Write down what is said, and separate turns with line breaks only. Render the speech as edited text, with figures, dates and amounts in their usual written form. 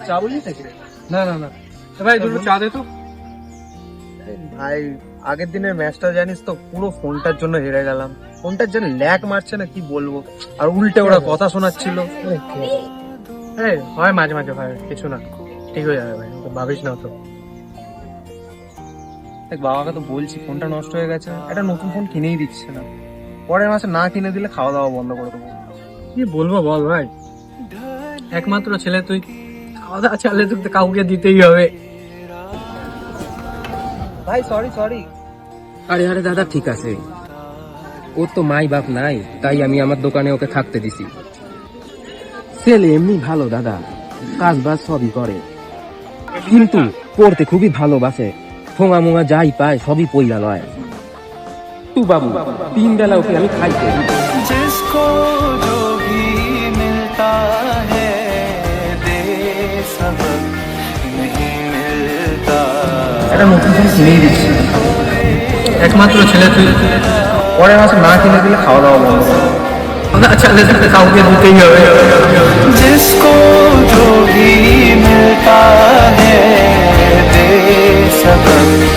চা বললি নাকি? না না না ভাই, দুটো চা দে তো।
ভাই আগের দিনের ম্যাচটা জানিস তো, পুরো ফোনটার জন্য হেরে গেলাম। ফোনটার জন্য ল্যাগ মারছে না, কি বলবো। আর উল্টে ওরা কথা শোনাচ্ছিল।
হয় মাঝে মাঝে হয়, কিছু না, ঠিক হয়ে যাবে ভাই, তো ভাবিস না তো।
দেখ, বাবাকে তো বলছি ফোনটা নষ্ট হয়ে গেছে, একটা নতুন ফোন কিনেই দিচ্ছে না। পরের মাসে না কিনে দিলে খাওয়া দাওয়া বন্ধ করে দেবো।
কি বলবো বল ভাই, একমাত্র ছেলে তুই, খাওয়া দাওয়া চালে তোকে তো কাউকে দিতেই হবে।
ভাই সরি সরি।
আরে আরে দাদা, ঠিক আছে, ওর তো মাই বাপ নাই, তাই আমি আমার দোকানে ওকে থাকতে দিছি। ছেলে এমনি ভালো দাদা, কাজ বাজ সবই করে, কিন্তু পড়তে খুবই ভালোবাসে। ঠোঙা মোঙা যাই পায় সবই পইলা লয়। তু বাবু, 3 বেলা ওকে আমি খাইতে দিই।
जिसको जो भी मिलता है दे सबक नहीं मिलता।
একটা নতুন ফোন কিনেই দিচ্ছে না।
একমাত্র ছেলে তুই,
পরের মাসে না কিনে দিলে খাওয়া দাওয়া বন্ধ করে দেবো।
খাওয়া দাওয়া চালে তোকে কাউকে দিতেই হবে।
जिसको जो भी मिलता है दे सबक